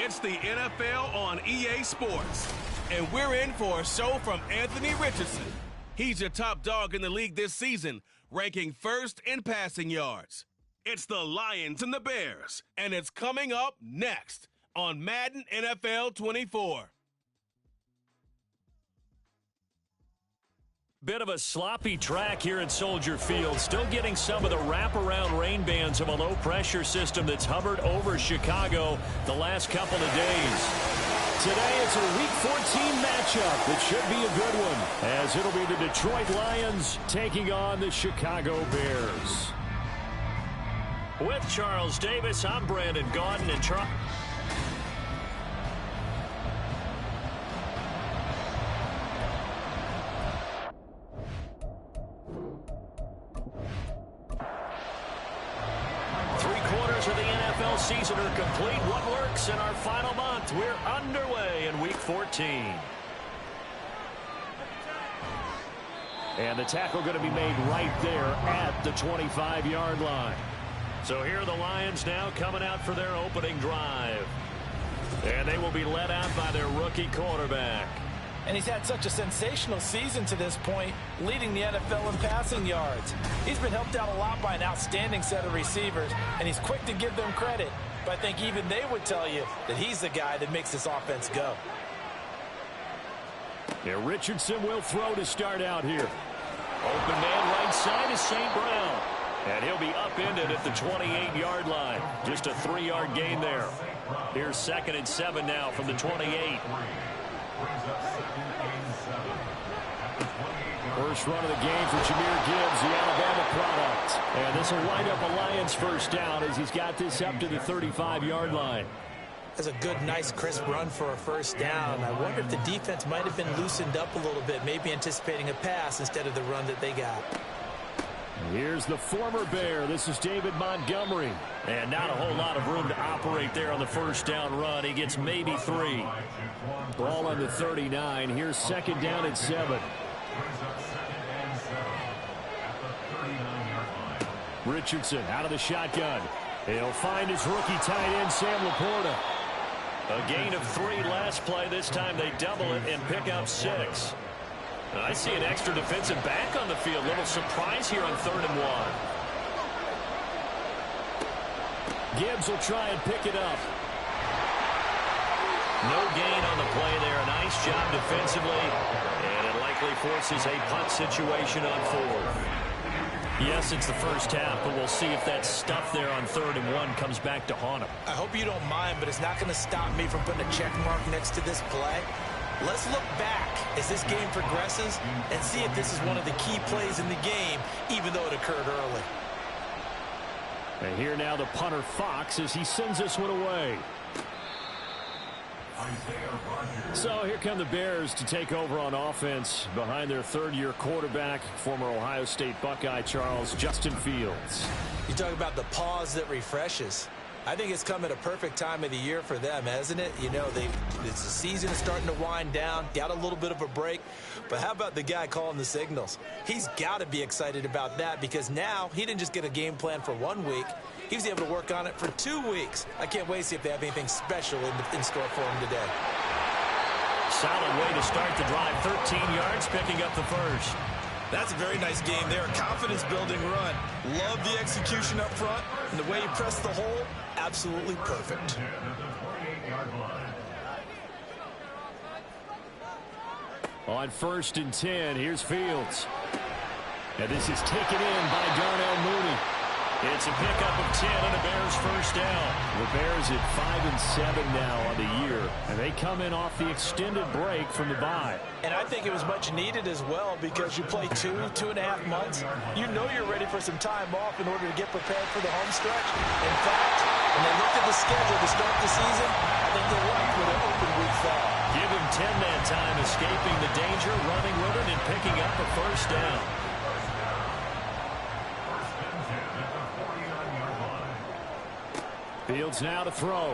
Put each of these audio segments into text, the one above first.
It's the NFL on EA Sports. And we're in for a show from Anthony Richardson. He's your top dog in the league this season, ranking first in passing yards. It's the Lions and the Bears, and it's coming up next on Madden NFL 24. Bit of a sloppy track here at Soldier Field. Still getting some of the wraparound rain bands of a low-pressure system that's hovered over Chicago the last couple of days. Today it's a Week 14 matchup that should be a good one, as it'll be the Detroit Lions taking on the Chicago Bears. With Charles Davis, I'm Brandon Gaudin, and Charles... Of the NFL season are complete. What works in our final month? We're underway in Week 14. And the tackle going to be made right there at the 25-yard line. So here are the Lions now coming out for their opening drive. And they will be led out by their rookie quarterback. And he's had such a sensational season to this point, leading the NFL in passing yards. He's been helped out a lot by an outstanding set of receivers, and he's quick to give them credit. But I think even they would tell you that he's the guy that makes this offense go. Yeah, Richardson will throw to start out here. Open man right side is St. Brown. And he'll be upended at the 28-yard line. Just a 3-yard gain there. Here's 2nd and 7 now from the 28. First run of the game for Jahmyr Gibbs, the Alabama product. And this will wind up a Lions first down as he's got this up to the 35-yard line. That's a good, nice, crisp run for a first down. I wonder if the defense might have been loosened up a little bit, maybe anticipating a pass instead of the run that they got. Here's the former Bear. This is David Montgomery. And not a whole lot of room to operate there on the first down run. He gets maybe 3. Ball on the 39. Here's 2nd down and 7. Richardson out of the shotgun. He'll find his rookie tight end, Sam Laporta. A gain of 3 last play. This time they double it and pick up 6. I see an extra defensive back on the field. Little surprise here on 3rd and 1. Gibbs will try and pick it up. No gain on the play there. Nice job defensively. And it likely forces a punt situation on 4th. Yes, it's the first half, but we'll see if that stuff there on 3rd and 1 comes back to haunt him. I hope you don't mind, but it's not going to stop me from putting a check mark next to this play. Let's look back as this game progresses and see if this is one of the key plays in the game, even though it occurred early. And here now the punter Fox as he sends this one away. So here come the Bears to take over on offense behind their 3rd-year quarterback, former Ohio State Buckeye Justin Fields. You talk about the pause that refreshes. I think it's come at a perfect time of the year for them, hasn't it? You know, the season is starting to wind down, got a little bit of a break. But how about the guy calling the signals? He's got to be excited about that because now he didn't just get a game plan for 1 week. He was able to work on it for 2 weeks. I can't wait to see if they have anything special in store for him today. Solid way to start the drive. 13 yards, picking up the first. That's a very nice game there. A confidence-building run. Love the execution up front. And the way he pressed the hole, absolutely perfect. On 1st and 10, here's Fields. And this is taken in by Darnell Mooney. It's a pickup of 10 and a Bears first down. The Bears at 5-7 now on the year, and they come in off the extended break from the bye. And I think it was much needed as well because you play 2.5 months. You know you're ready for some time off in order to get prepared for the home stretch. In fact, when they looked at the schedule to start the season, I think they liked where their open week fell. Give him 10 that time, escaping the danger, running with it, and picking up a first down. Fields now to throw.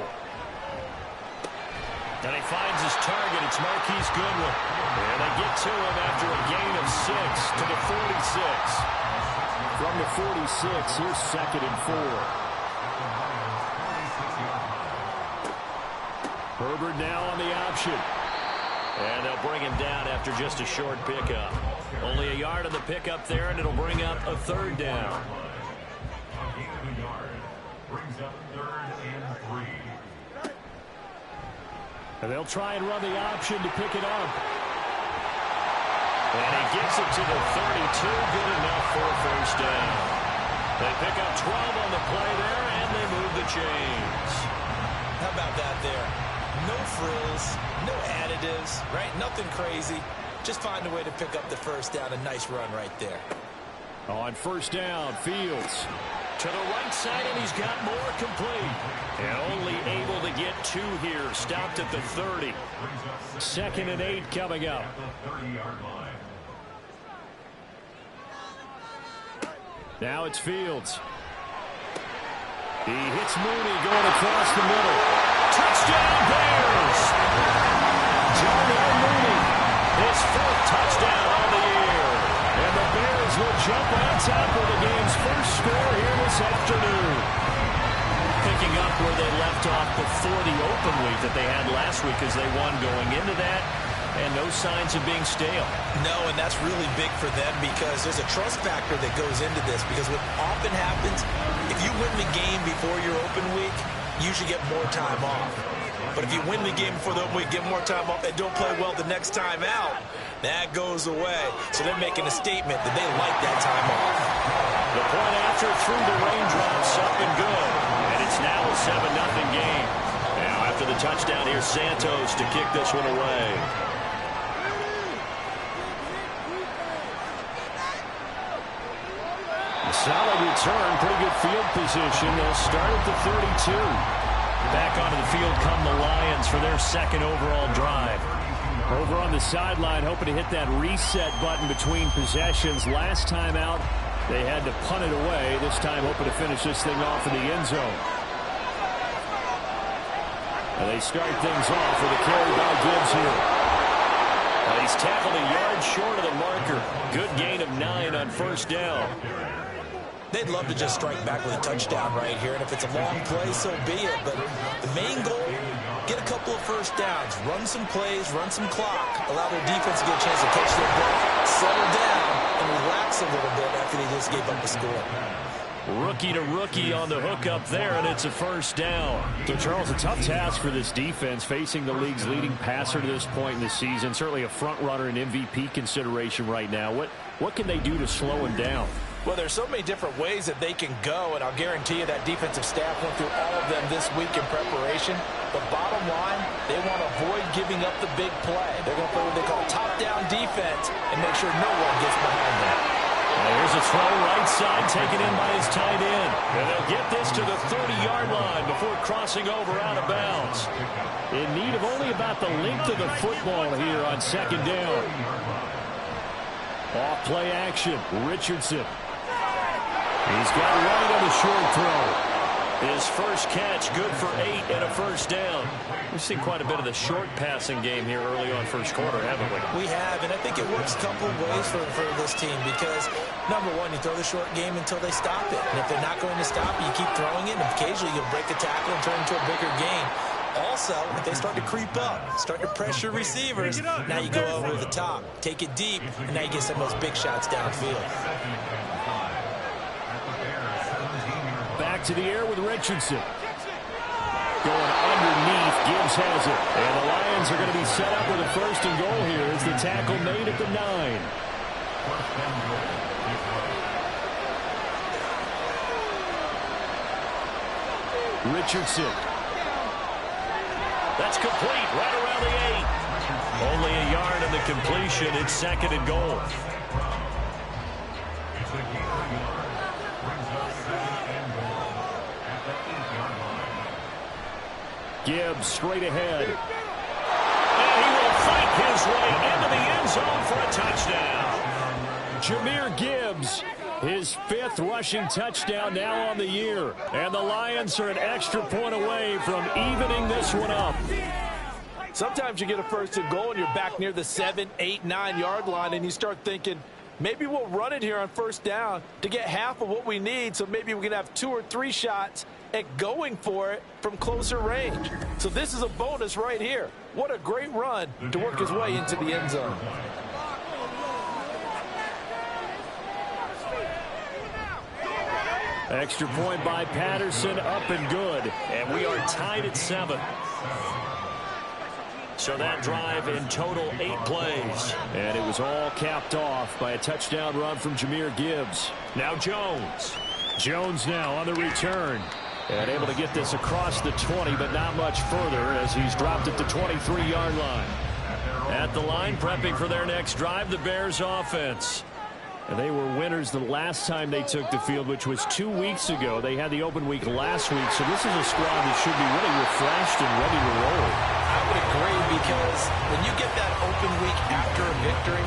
And he finds his target. It's Marquise Goodwin. And they get to him after a gain of 6 to the 46. From the 46, here's 2nd and 4. Herbert now on the option. And they'll bring him down after just a short pickup. Only a yard on the pickup there, and it'll bring up a third down. Brings up 3rd and 3. And they'll try and run the option to pick it up. And he gets it to the 32. Good enough for a first down. They pick up 12 on the play there, and they move the chains. How about that there? No frills, no additives, right? Nothing crazy. Just find a way to pick up the first down. A nice run right there. On first down, Fields to the right side, and he's got more complete. And only able to get 2 here. Stopped at the 30. 2nd and 8 coming up. Now it's Fields. He hits Mooney going across the middle. Touchdown, Bears! Darnell Mooney, his 4th touchdown on the year. And the Bears will jump on top of the game's first score here this afternoon. Picking up where they left off before the open week that they had last week as they won going into that. And no signs of being stale. No, and that's really big for them because there's a trust factor that goes into this. Because what often happens, if you win the game before your open week, you should get more time off. But if you win the game before the open week, get more time off, and don't play well the next time out, that goes away. So they're making a statement that they like that time off. The point after through the raindrops up and good. And it's now a 7-0 game. Now after the touchdown, here's Santos to kick this one away. Solid return, pretty good field position. They'll start at the 32. Back onto the field come the Lions for their 2nd overall drive. Over on the sideline, hoping to hit that reset button between possessions. Last time out, they had to punt it away. This time, hoping to finish this thing off in the end zone. And they start things off with a carry by Gibbs here. He's tackled a yard short of the marker. Good gain of 9 on first down. They'd love to just strike back with a touchdown right here, and if it's a long play, so be it. But the main goal, get a couple of first downs, run some plays, run some clock, allow their defense to get a chance to catch their breath, settle down, and relax a little bit after they just gave up the score. Rookie to rookie on the hook up there, and it's a first down. So, Charles, a tough task for this defense, facing the league's leading passer to this point in the season. Certainly a front runner in MVP consideration right now. What can they do to slow him down? Well, there's so many different ways that they can go, and I'll guarantee you that defensive staff went through all of them this week in preparation. But bottom line, they want to avoid giving up the big play. They're going to play what they call top-down defense and make sure no one gets behind them. Here's a throw right side taken in by his tight end. And they'll get this to the 30-yard line before crossing over out of bounds. In need of only about the length of the football here on 2nd down. Off play action, Richardson. He's got right on the short throw. His first catch, good for 8 and a first down. We've seen quite a bit of the short passing game here early on first quarter, haven't we? We have, and I think it works a couple of ways for this team because, number one, you throw the short game until they stop it. And if they're not going to stop it, you keep throwing it, and occasionally you'll break a tackle and turn into a bigger game. Also, if they start to creep up, start to pressure receivers, now you go over the top, take it deep, and now you get some of those big shots downfield. Back to the air with Richardson. Going underneath, Gibbs has it. And the Lions are going to be set up with a 1st and goal here as the tackle made at the 9. Richardson. That's complete, right around the 8. Only a yard of the completion. It's 2nd and goal. Gibbs straight ahead. And he will fight his way into the end zone for a touchdown. Jahmyr Gibbs, his 5th rushing touchdown now on the year. And the Lions are an extra point away from evening this one up. Sometimes you get a 1st and goal and you're back near the 7, 8, 9 yard line and you start thinking, maybe we'll run it here on first down to get half of what we need, so maybe we can have 2 or 3 shots at going for it from closer range. So this is a bonus right here. What a great run to work his way into the end zone. Extra point by Patterson, up and good. And we are tied at 7. So that drive in total 8 plays. And it was all capped off by a touchdown run from Jahmyr Gibbs. Now Jones. Jones now on the return. And able to get this across the 20, but not much further as he's dropped at the 23-yard line. At the line, prepping for their next drive, the Bears offense. And they were winners the last time they took the field, which was 2 weeks ago. They had the open week last week, so this is a squad that should be really refreshed and ready to roll. I would agree, because when you get that open week after a victory,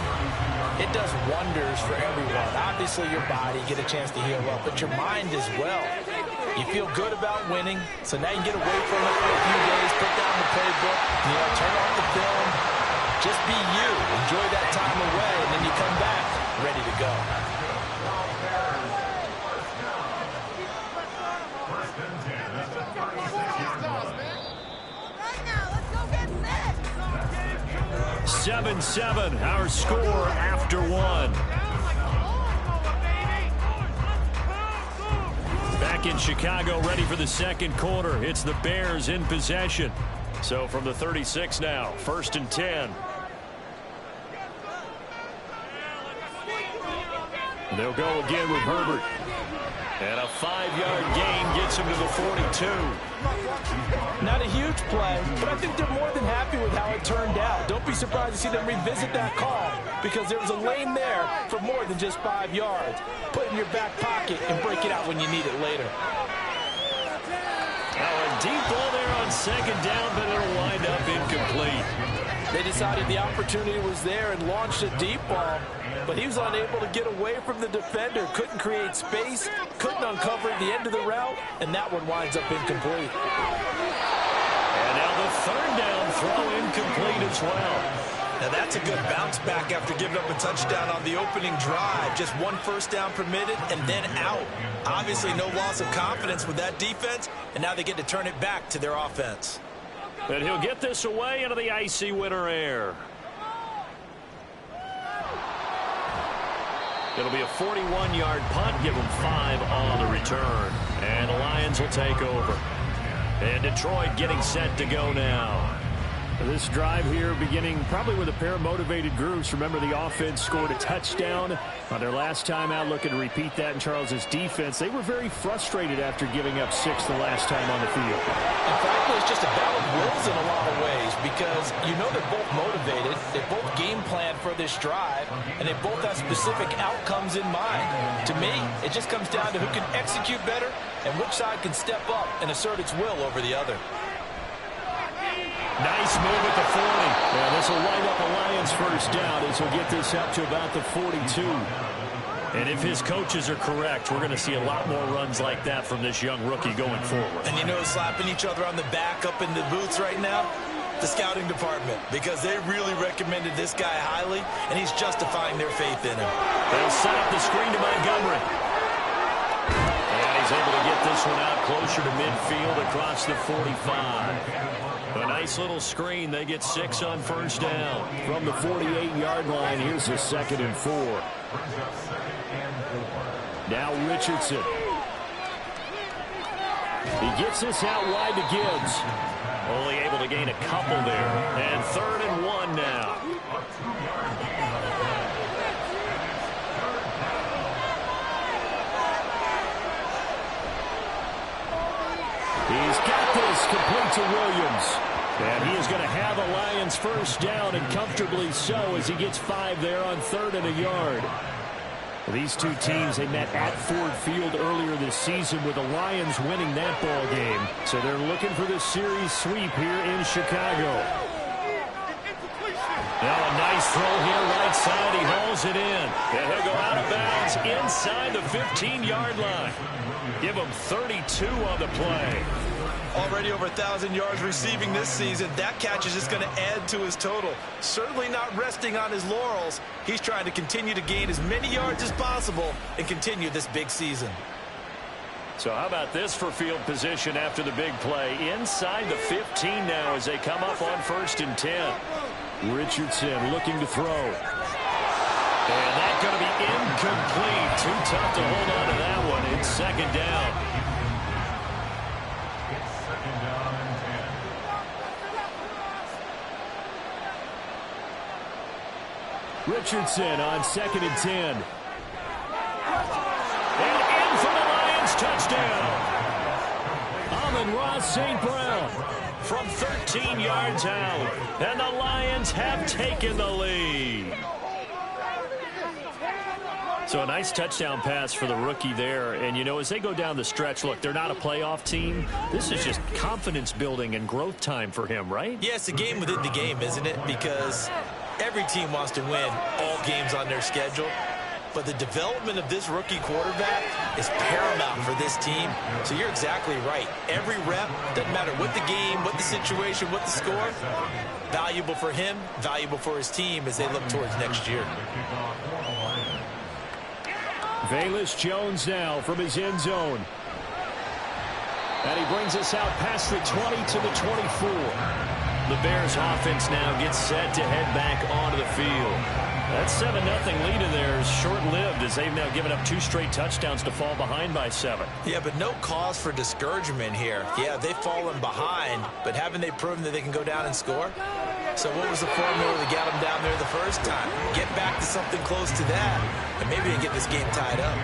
it does wonders for everyone. Obviously, your body, get a chance to heal up, but your mind as well. You feel good about winning, so now you can get away from it for a few days, put down the playbook, turn off the film, just be you. Enjoy that time away, and then you come back ready to go. Right now, let's go get 7-7, our score after 1. Back in Chicago, ready for the second quarter. It's the Bears in possession. So from the 36 now, 1st and 10. They'll go again with Herbert. And a 5-yard gain gets him to the 42. Not a huge play, but I think they're more than happy with how it turned out. Don't be surprised to see them revisit that call, because there was a lane there for more than just 5 yards. Put it in your back pocket and break it out when you need it later. Now a deep ball there on 2nd down, but it'll wind up incomplete. They decided the opportunity was there and launched a deep ball, but he was unable to get away from the defender. Couldn't create space, couldn't uncover the end of the route, and that one winds up incomplete. And now the 3rd down throw incomplete as well. Now that's a good bounce back after giving up a touchdown on the opening drive. Just 1 first down permitted and then out. Obviously no loss of confidence with that defense, and now they get to turn it back to their offense. And he'll get this away into the icy winter air. It'll be a 41-yard punt. Give them 5 on the return. And the Lions will take over. And Detroit getting set to go now. This drive here beginning probably with a pair of motivated groups. Remember, the offense scored a touchdown on their last time out, looking to repeat that in Charles's defense. They were very frustrated after giving up 6 the last time on the field. And frankly, it's just a battle of wills in a lot of ways, because you know they're both motivated, they both game plan for this drive, and they both have specific outcomes in mind. To me, it just comes down to who can execute better and which side can step up and assert its will over the other. Nice move at the 40. Yeah, this will wind up a Lions first down as he'll get this up to about the 42. And if his coaches are correct, we're going to see a lot more runs like that from this young rookie going forward. And you know, slapping each other on the back up in the booths right now? The scouting department, because they really recommended this guy highly, and he's justifying their faith in him. They'll set up the screen to Montgomery. And he's able to get this one out closer to midfield across the 45. A nice little screen. They get 6 on first down. From the 48-yard line, here's a 2nd and 4. Now Richardson. He gets this out wide to Gibbs. Only able to gain a couple there. And 3rd and 1 now. He's got this complete to Williams. And he is going to have a Lions first down, and comfortably so, as he gets 5 there on 3rd and a yard. These two teams, they met at Ford Field earlier this season with the Lions winning that ball game. So they're looking for the series sweep here in Chicago. Now a nice throw here right side. He hauls it in. And he'll go out of bounds inside the 15-yard line. Give him 32 on the play. Already over 1,000 yards receiving this season. That catch is just going to add to his total. Certainly not resting on his laurels. He's trying to continue to gain as many yards as possible and continue this big season. So how about this for field position after the big play? Inside the 15 now as they come up on 1st and 10. Richardson looking to throw. And that's going to be incomplete. Too tough to hold on to that one. It's 2nd down. It's 2nd down and 10. Richardson on 2nd and 10. And in for the Lions touchdown. Amon-Ra St. Brown from 13 yards out. And the Lions have taken the lead. So a nice touchdown pass for the rookie there. And, you know, as they go down the stretch, look, they're not a playoff team. This is just confidence building and growth time for him, right? Yeah, it's a game within the game, isn't it? Because every team wants to win all games on their schedule. But the development of this rookie quarterback is paramount for this team. So you're exactly right. Every rep, doesn't matter what the game, what the situation, what the score, valuable for him, valuable for his team as they look towards next year. Velus Jones now from his end zone. And he brings us out past the 20 to the 24. The Bears offense now gets set to head back onto the field. That 7-0 lead of theirs short-lived as they've now given up 2 straight touchdowns to fall behind by 7. Yeah, but no cause for discouragement here. Yeah, they've fallen behind, but haven't they proven that they can go down and score? So what was the formula that got them down there the first time? Get back to something close to that, and maybe they get this game tied up.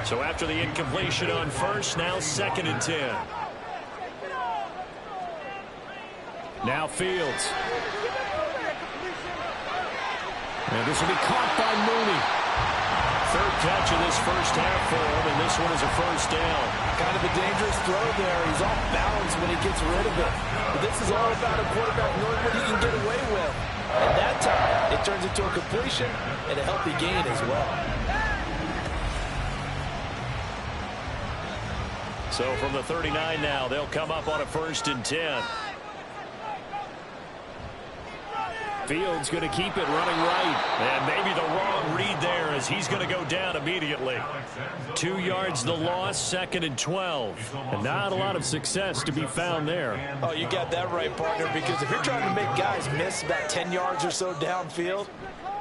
So after the incompletion on 1st, now 2nd and 10. Now Fields. And this will be caught by Mooney. 3rd catch of this first half for him, and this one is a 1st down. Kind of a dangerous throw there. He's off balance when he gets rid of it. But this is all about a quarterback knowing what he can get away with. And that time, it turns into a completion and a healthy gain as well. So from the 39 now, they'll come up on a 1st and 10. Fields going to keep it running right. And maybe the wrong read there as he's going to go down immediately. 2 yards the loss, 2nd and 12. And not a lot of success to be found there. Oh, you got that right, partner, because if you're trying to make guys miss about 10 yards or so downfield,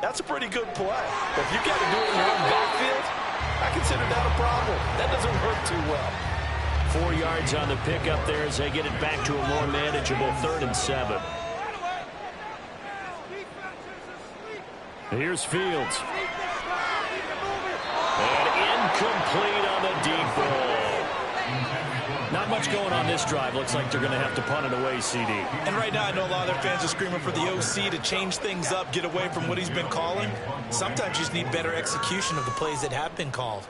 that's a pretty good play. But if you got to do it in your own backfield, I consider that a problem. That doesn't work too well. 4 yards on the pickup there as they get it back to a more manageable 3rd and 7. Here's Fields. And incomplete on the deep ball. Not much going on this drive. Looks like they're going to have to punt it away, CD. And right now I know a lot of their fans are screaming for the OC to change things up, get away from what he's been calling. Sometimes you just need better execution of the plays that have been called.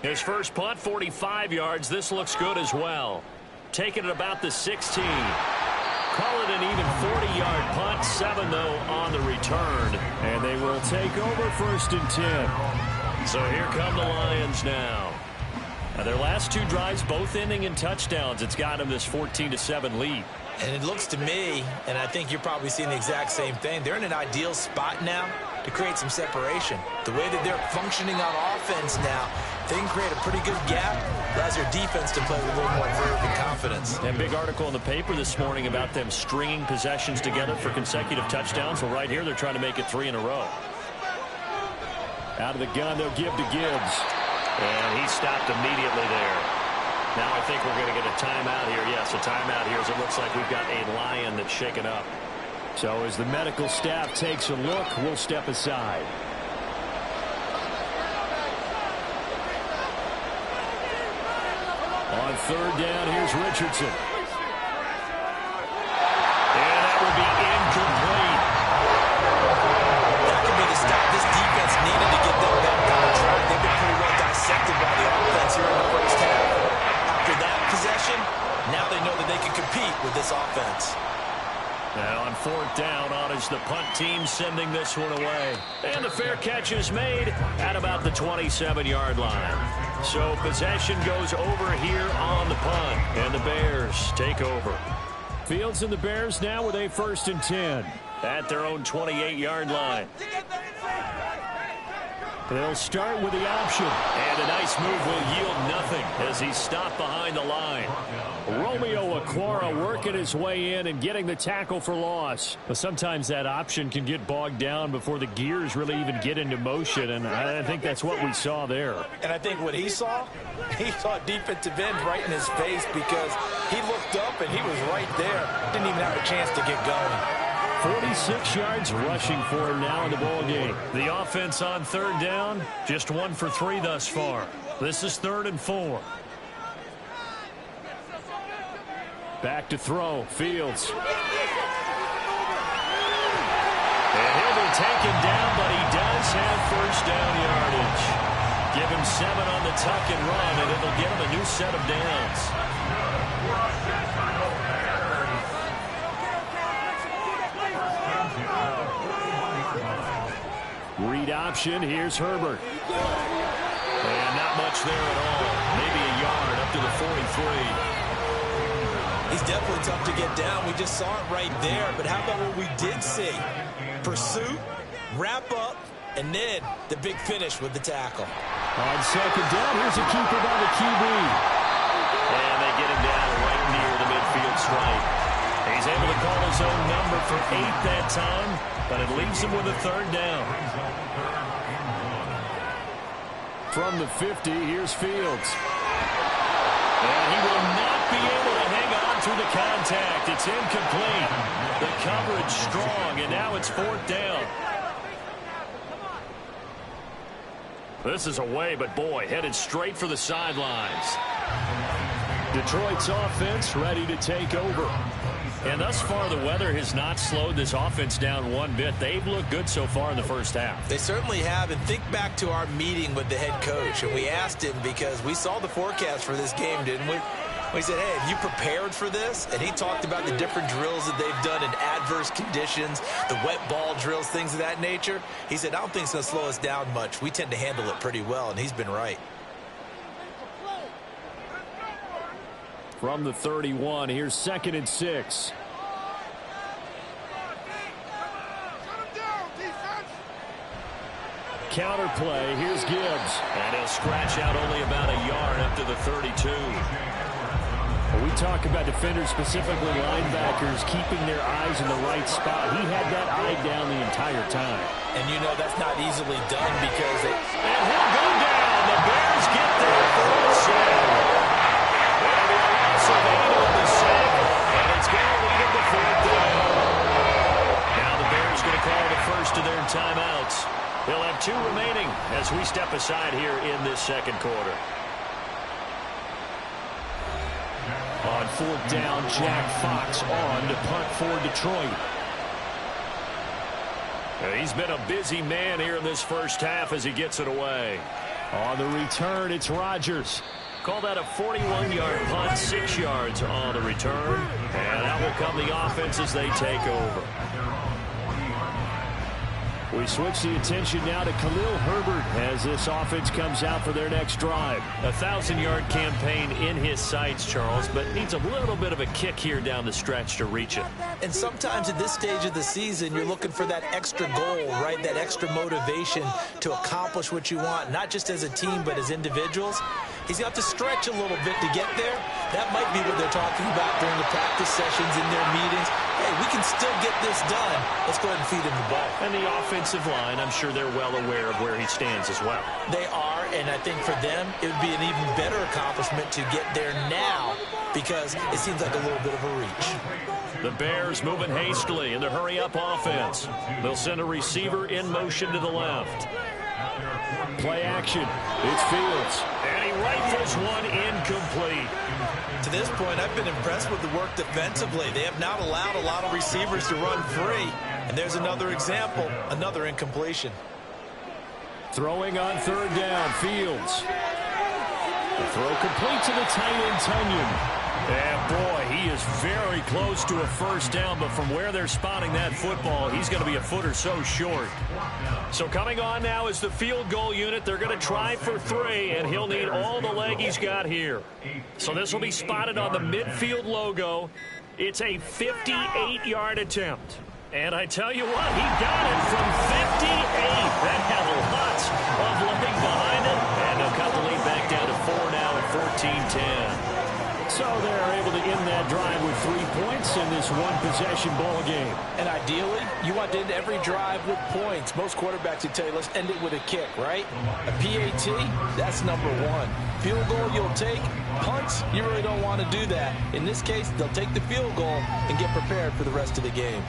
His first punt, 45 yards. This looks good as well. Taking it about the 16. Call it an even 40-yard punt. 7, though, on the return. And they will take over 1st and 10. So here come the Lions now. Now their last 2 drives, both ending in touchdowns. It's got them this 14-7 lead. And it looks to me, and I think you're probably seeing the exact same thing, they're in an ideal spot now to create some separation. The way that they're functioning on offense now, they can create a pretty good gap. Allows their defense to play with a little more verve and confidence. That big article in the paper this morning about them stringing possessions together for consecutive touchdowns. Well, right here, they're trying to make it 3 in a row. Out of the gun, they'll give to Gibbs. And he stopped immediately there. Now I think we're going to get a timeout here. Yes, a timeout here as it looks like we've got a Lion that's shaken up. So as the medical staff takes a look, we'll step aside. On 3rd down, here's Richardson. And that will be incomplete. That could be the stop this defense needed to get them back on track. They've been pretty well dissected by the offense here in the first half. After that possession, now they know that they can compete with this offense. And on 4th fourth down on as the punt team sending this one away. And the fair catch is made at about the 27-yard line. So possession goes over here on the punt, and the Bears take over. Fields and the Bears now with a 1st and 10 at their own 28-yard line. They'll start with the option. And a nice move will yield nothing as he's stopped behind the line. Romeo Okwara working his way in and getting the tackle for loss. But sometimes that option can get bogged down before the gears really even get into motion, and I think that's what we saw there. And I think what he saw defensive end right in his face because he looked up and he was right there. Didn't even have a chance to get going. 46 yards rushing for him now in the ball game. The offense on 3rd down, just 1 for 3 thus far. This is 3rd and 4. Back to throw, Fields. And he'll be taken down, but he does have 1st down yardage. Give him 7 on the tuck and run, and it'll get him a new set of downs. Read option. Here's Herbert. And not much there at all. Maybe a yard up to the 43. He's definitely tough to get down. We just saw it right there. But how about what we did see? Pursuit, wrap up, and then the big finish with the tackle. On 2nd down, here's a keeper by the QB. And they get him down right near the midfield stripe. He's able to call his own number for 8 that time, but it leaves him with a 3rd down. From the 50, here's Fields. And he will not be able to hang on through the contact. It's incomplete. The coverage strong, and now it's 4th down. This is away, but boy, headed straight for the sidelines. Detroit's offense ready to take over. And thus far, the weather has not slowed this offense down one bit. They've looked good so far in the first half. They certainly have. And think back to our meeting with the head coach. And we asked him because we saw the forecast for this game, didn't we? We said, hey, have you prepared for this? And he talked about the different drills that they've done in adverse conditions, the wet ball drills, things of that nature. He said, I don't think it's going to slow us down much. We tend to handle it pretty well, and he's been right. From the 31, here's 2nd and 6. Counter play, here's Gibbs. And he'll scratch out only about a yard up to the 32. We talk about defenders, specifically linebackers, keeping their eyes in the right spot. He had that eye down the entire time. And you know that's not easily done because they... And he'll go down. The Bears get there for the sack. Of 8 on the sack, and it's going to lead him to 4th down. Now the Bears going to call the first of their timeouts. They'll have 2 remaining as we step aside here in this 2nd quarter. On 4th down, Jack Fox on to punt for Detroit. He's been a busy man here in this first half as he gets it away. On the return, it's Rodgers. Call that a 41-yard punt, 6 yards on the return. And out will come the offense as they take over. We switch the attention now to Khalil Herbert as this offense comes out for their next drive. A 1,000-yard campaign in his sights, Charles, but needs a little bit of a kick here down the stretch to reach it. And sometimes at this stage of the season, you're looking for that extra goal, right? That extra motivation to accomplish what you want, not just as a team, but as individuals. He's got to stretch a little bit to get there. That might be what they're talking about during the practice sessions in their meetings. Hey, we can still get this done. Let's go ahead and feed him the ball. And the offensive line, I'm sure they're well aware of where he stands as well. They are, and I think for them, it would be an even better accomplishment to get there now because it seems like a little bit of a reach. The Bears moving hastily in the hurry-up offense. They'll send a receiver in motion to the left. Play action. It's Fields. And he rifles one incomplete. To this point, I've been impressed with the work defensively. They have not allowed a lot of receivers to run free. And there's another example, another incompletion. Throwing on 3rd down, Fields. The throw complete to the tight end, Tunyon. And boy, he is very close to a first down, but from where they're spotting that football, he's going to be a foot or so short. So coming on now is the field goal unit. They're going to try for 3, and he'll need all the leg he's got here. So this will be spotted on the midfield logo. It's a 58-yard attempt. And I tell you what, he got it from 58. That had lots of leg behind it. And they'll cut the lead back down to 4 now at 14-10. So they're able to end that drive with 3 points in this one-possession ball game. And ideally, you want to end every drive with points. Most quarterbacks would tell you, let's end it with a kick, right? A PAT, that's number 1. Field goal you'll take. Punts, you really don't want to do that. In this case, they'll take the field goal and get prepared for the rest of the game.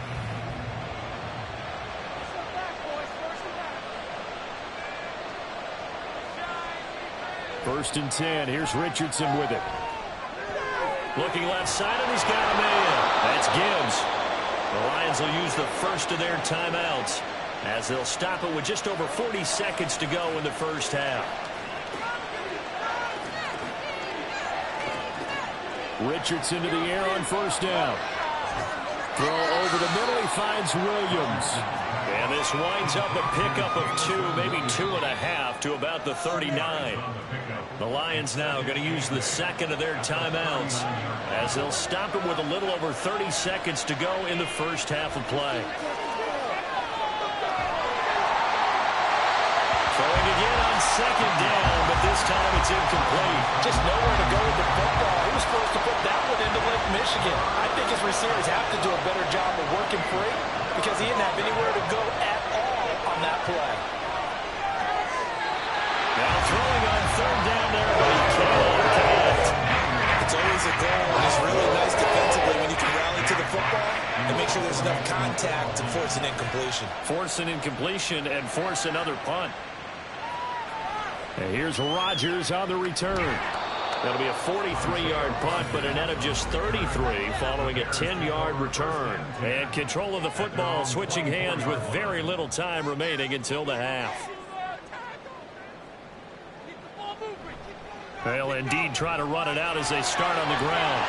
First and 10. Here's Richardson with it. Looking left side, and he's got a man. That's Gibbs. The Lions will use the first of their timeouts as they'll stop it with just over 40 seconds to go in the first half. Richardson to the air on first down. Throw over the middle, he finds Williams. And this winds up a pickup of 2, maybe 2.5 to about the 39. The Lions now going to use the second of their timeouts as they'll stop it with a little over 30 seconds to go in the first half of play. Throwing again on second down, but this time it's incomplete. Just nowhere to go with the football. He was supposed to put that one into Lake Michigan. I think his receivers have to do a better job of working free because he didn't have anywhere to go at all on that play. Now throwing on third down there, but he can't. It's always a goal, and it's really nice defensively when you can rally to the football and make sure there's enough contact to force an incompletion. Force an incompletion and force another punt. And here's Rodgers on the return. That'll be a 43-yard punt, but a net of just 33 following a 10-yard return. And control of the football switching hands with very little time remaining until the half. They'll indeed try to run it out as they start on the ground.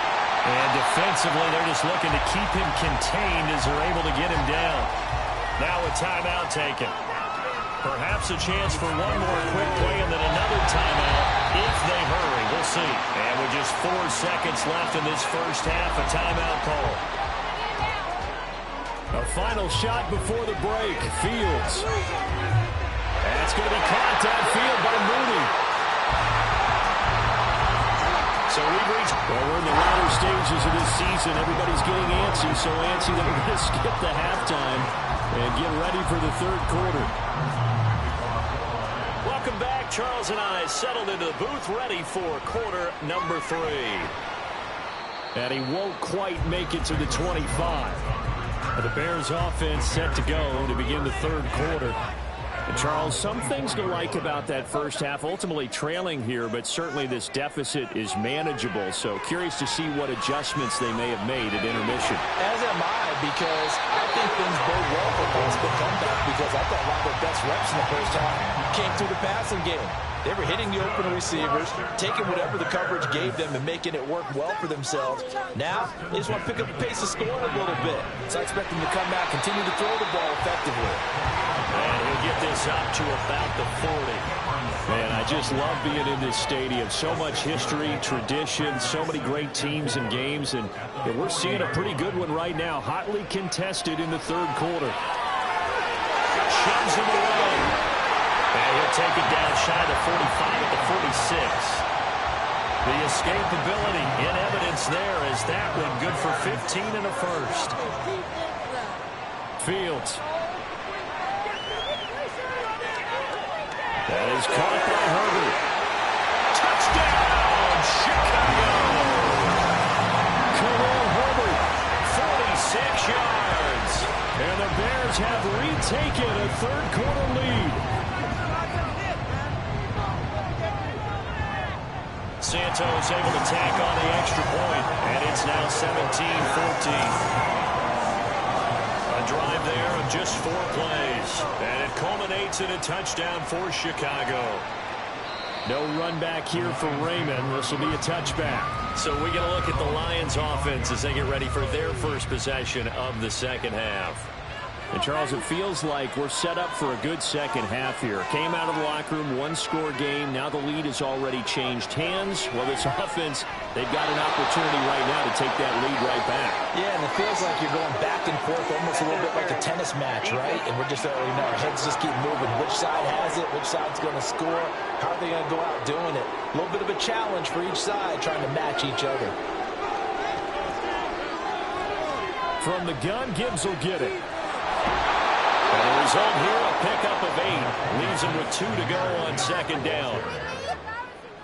And defensively, they're just looking to keep him contained as they're able to get him down. Now a timeout taken. Perhaps a chance for one more quick play and then another timeout if they hurry. We'll see. And with just 4 seconds left in this first half, a timeout call. A final shot before the break. Fields. That's going to be caught downfield by Mooney. So we've reached, well, we're in the latter stages of this season. Everybody's getting antsy, so antsy that we're going to skip the halftime and get ready for the third quarter. Welcome back. Charles and I settled into the booth ready for quarter number 3. And he won't quite make it to the 25. But the Bears offense set to go to begin the third quarter. And Charles, some things to like about that first half, ultimately trailing here, but certainly this deficit is manageable. So curious to see what adjustments they may have made at intermission. As am I, because I think things bode well for a possible comeback, because I thought one of their best reps in the first half came through the passing game. They were hitting the open receivers, taking whatever the coverage gave them and making it work well for themselves. Now, they just want to pick up the pace of scoring a little bit. So I expect them to come back, continue to throw the ball effectively. And he'll get this up to about the 40. Man, I just love being in this stadium. So much history, tradition, so many great teams and games. And we're seeing a pretty good one right now. Hotly contested in the third quarter. Shoves him away. And he'll take it down shy of the 45 at the 46. The escapability in evidence there as that one good for 15 and a first. Fields. That is caught by Herbert. Touchdown, Chicago! Khalil Herbert, 46 yards. And the Bears have retaken a third quarter lead. Santos able to tack on the extra point, and it's now 17-14. A drive there of just 4 plays, and it culminates in a touchdown for Chicago. No run back here for Raymond. This will be a touchback. So we get a look at the Lions offense as they get ready for their first possession of the second half. And, Charles, it feels like we're set up for a good second half here. Came out of the locker room, one-score game. Now the lead has already changed hands. Well, this offense, they've got an opportunity right now to take that lead right back. Yeah, and it feels like you're going back and forth almost a little bit like a tennis match, right? And we're just, our heads just keep moving. Which side has it? Which side's going to score? How are they going to go out doing it? A little bit of a challenge for each side trying to match each other. From the gun, Gibbs will get it. And the result here, a pickup of 8. Leaves him with 2 to go on second down.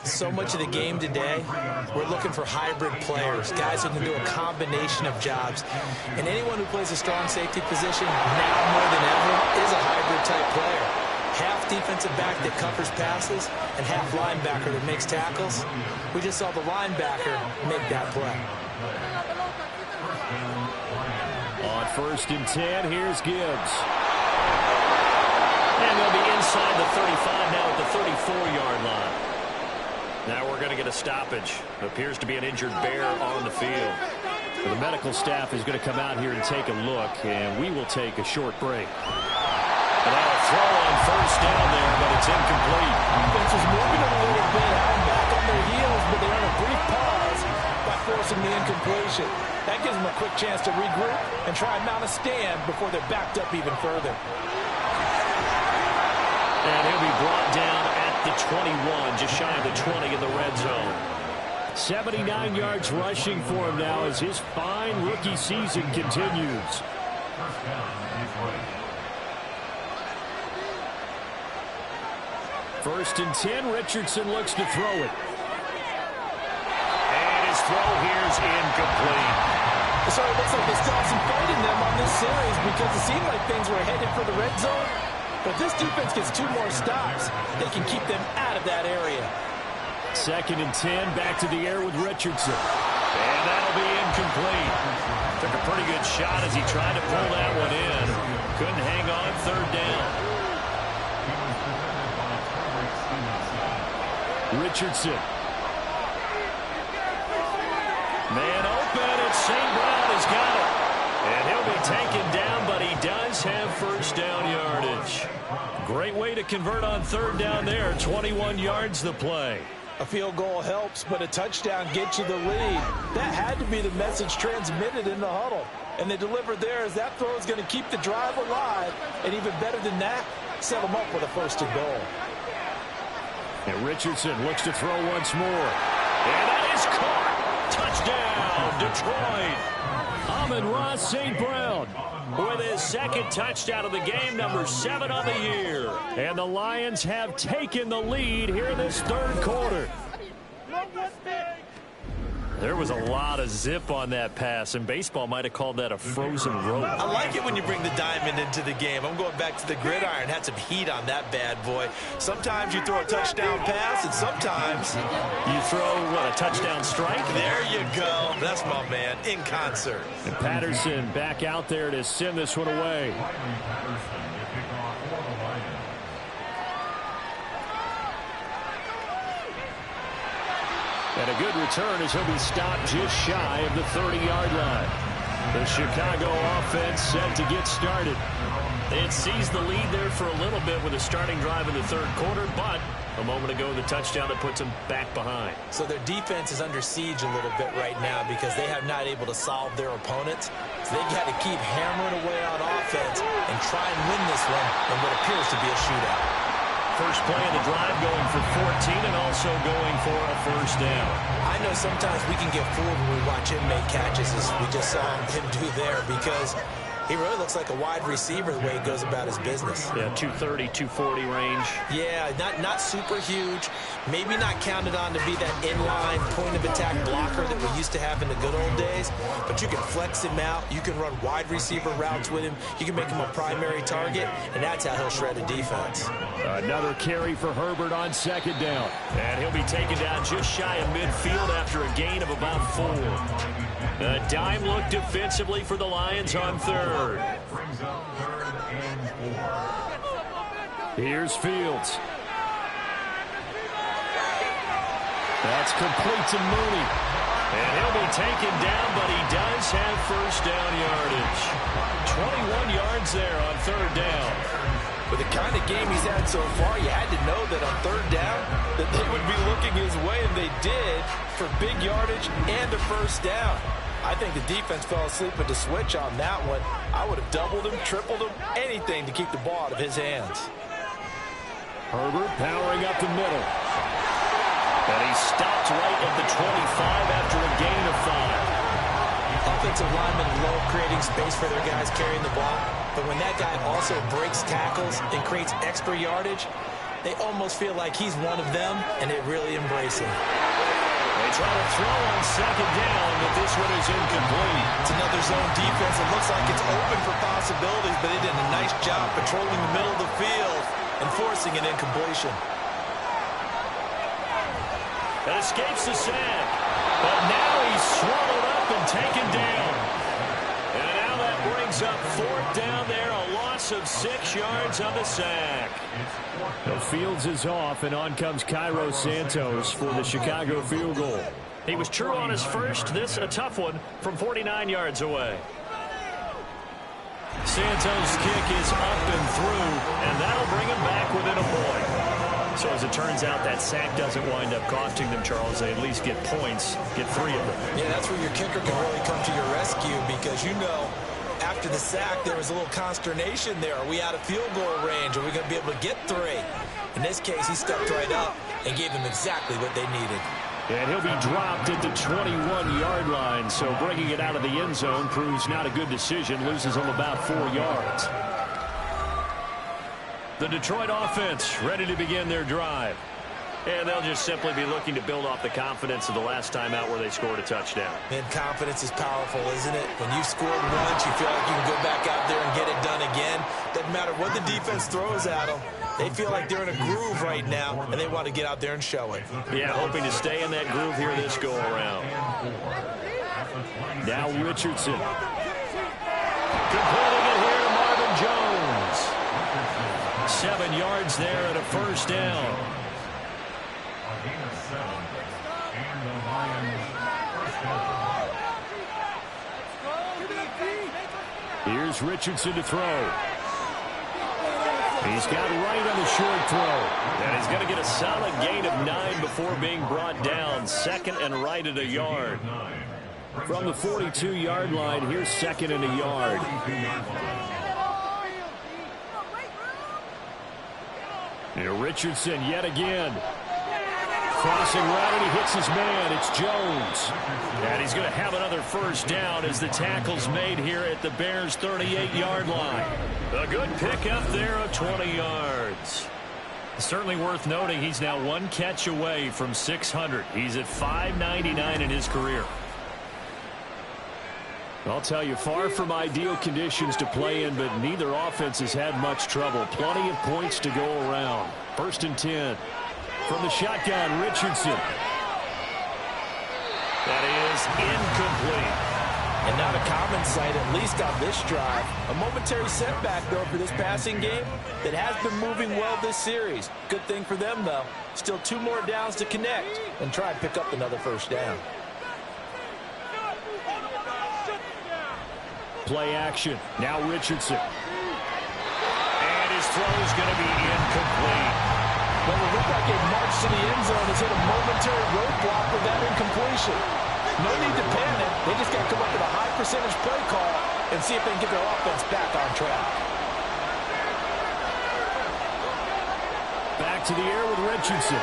So much of the game today, we're looking for hybrid players, guys who can do a combination of jobs. And anyone who plays a strong safety position, now more than ever, is a hybrid-type player. Half defensive back that covers passes and half linebacker that makes tackles. We just saw the linebacker make that play. On 1st and 10, here's Gibbs. And they'll be inside the 35 now at the 34-yard line. Now we're going to get a stoppage. Appears to be an injured bear on the field. The medical staff is going to come out here and take a look, and we will take a short break. And now a throw on 1st down there, but it's incomplete. Defense was moving a little bit, having back on their heels, but they earn a brief pause by forcing the incompletion. That gives them a quick chance to regroup and try and mount a stand before they're backed up even further. And he'll be brought down at the 21, just shy of the 20 in the red zone. 79 yards rushing for him now as his fine rookie season continues. 1st and 10, Richardson looks to throw it. And his throw here is incomplete. So it looks like they still have some fight in them on this series because it seemed like things were headed for the red zone. But if this defense gets 2 more stops, they can keep them out of that area. 2nd and 10, back to the air with Richardson. And that'll be incomplete. Took a pretty good shot as he tried to pull that one in. Couldn't hang on 3rd down. Richardson. Man open, and St. Brown has got it. And he'll be taken down, but he does have 1st down yardage. Great way to convert on 3rd down there. 21 yards the play. A field goal helps, but a touchdown gets you the lead. That had to be the message transmitted in the huddle. And they delivered there as that throw is going to keep the drive alive. And even better than that, set them up with a 1st and goal. And Richardson looks to throw once more. And that is caught. Touchdown, Detroit. Amon-Ra St. Brown with his 2nd touchdown of the game, number 7 on the year. And the Lions have taken the lead here in this 3rd quarter. There was a lot of zip on that pass, and baseball might have called that a frozen rope. I like it when you bring the diamond into the game. I'm going back to the gridiron. Had some heat on that bad boy. Sometimes you throw a touchdown pass, and sometimes you throw, what, a touchdown strike? There you go. That's my man, in concert. And Patterson back out there to send this one away. And a good return as he'll be stopped just shy of the 30-yard line. The Chicago offense set to get started. It seized the lead there for a little bit with a starting drive in the 3rd quarter, but a moment ago the touchdown that puts them back behind. So their defense is under siege a little bit right now because they have not able to solve their opponents. So they got to keep hammering away on offense and try and win this one in what appears to be a shootout. First play of the drive going for 14 and also going for a 1st down. I know sometimes we can get fooled when we watch him make catches as we just saw him do there because he really looks like a wide receiver the way he goes about his business. Yeah, 230, 240 range. Yeah, not super huge. Maybe not counted on to be that inline point-of-attack blocker that we used to have in the good old days. But you can flex him out. You can run wide receiver routes with him. You can make him a primary target, and that's how he'll shred a defense. Another carry for Herbert on 2nd down. And he'll be taken down just shy of midfield after a gain of about 4. A dime look defensively for the Lions on 3rd. Here's Fields. That's complete to Mooney. And he'll be taken down, but he does have first down yardage. 21 yards there on third down. With the kind of game he's had so far, you had to know that on third down that they would be looking his way, and they did, for big yardage and a first down. I think the defense fell asleep with the switch on that one. I would have doubled him, tripled him, anything to keep the ball out of his hands. Herbert powering up the middle. And he stopped right at the 25 after a gain of 5. Offensive linemen love creating space for their guys carrying the ball, but when that guy also breaks tackles and creates extra yardage, they almost feel like he's one of them, and they really embrace him. They try to throw on second down, but this one is incomplete. It's another zone defense. It looks like it's open for possibilities, but they did a nice job patrolling the middle of the field and forcing an incompletion. That escapes the sack, but now he's swallowed up and taken down. And now that brings up fourth down there, a loss of 6 yards on the sack. The Fields is off, and on comes Cairo Santos for the Chicago field goal. He was true on his first, this a tough one from 49 yards away. Santos' kick is up and through, and that'll bring him back within a point. So as it turns out, that sack doesn't wind up costing them, Charles. They at least get points, get 3 of them. Yeah, that's where your kicker can really come to your rescue, because you know after the sack there was a little consternation there. Are we out of field goal range? Are we going to be able to get 3? In this case, he stepped right up and gave them exactly what they needed. And he'll be dropped at the 21-yard line, so bringing it out of the end zone proves not a good decision, loses him about 4 yards. The Detroit offense ready to begin their drive. And they'll just simply be looking to build off the confidence of the last time out where they scored a touchdown. And confidence is powerful, isn't it? When you've scored once, you feel like you can go back out there and get it done again. Doesn't matter what the defense throws at them. They feel like they're in a groove right now, and they want to get out there and show it. Yeah, hoping to stay in that groove here this go-around. Now Richardson. Completing it here to Marvin Jones. 7 yards there and a first down. Here's Richardson to throw. He's got right on the short throw. And he's going to get a solid gain of 9 before being brought down. Second and right at a yard. From the 42-yard line, here's second and a yard. And Richardson yet again. Crossing right, and he hits his man. It's Jones. And he's going to have another first down as the tackle's made here at the Bears' 38-yard line. A good pickup there of 20 yards. Certainly worth noting he's now 1 catch away from 600. He's at 599 in his career. I'll tell you, far from ideal conditions to play in, but neither offense has had much trouble. Plenty of points to go around. 1st and 10. From the shotgun, Richardson. That is incomplete. And not a common sight, at least on this drive. A momentary setback, though, for this passing game that has been moving well this series. Good thing for them, though. Still 2 more downs to connect and try and pick up another first down. Play action. Now Richardson. And his throw is going to be incomplete. Well, it looked like a march to the end zone has hit a momentary roadblock with that incompletion. No need to panic. They just got to come up with a high percentage play call and see if they can get their offense back on track. Back to the air with Richardson.